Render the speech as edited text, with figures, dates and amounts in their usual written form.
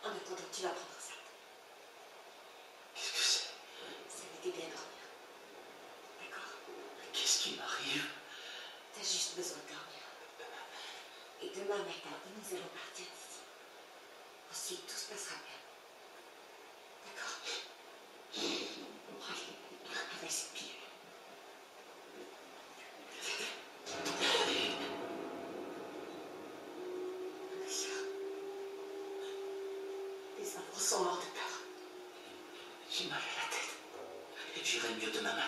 En attendant, tu vas prendre ça. Qu'est-ce que c'est? Ça va t'aider à dormir. D'accord? Mais qu'est-ce qui m'arrive? T'as juste besoin de dormir. Et demain matin, nous allons partir d'ici. Ensuite, tout se passera bien. D'accord? Allez, respire. Les enfants sont morts de peur. J'ai mal à la tête. J'irai mieux demain matin.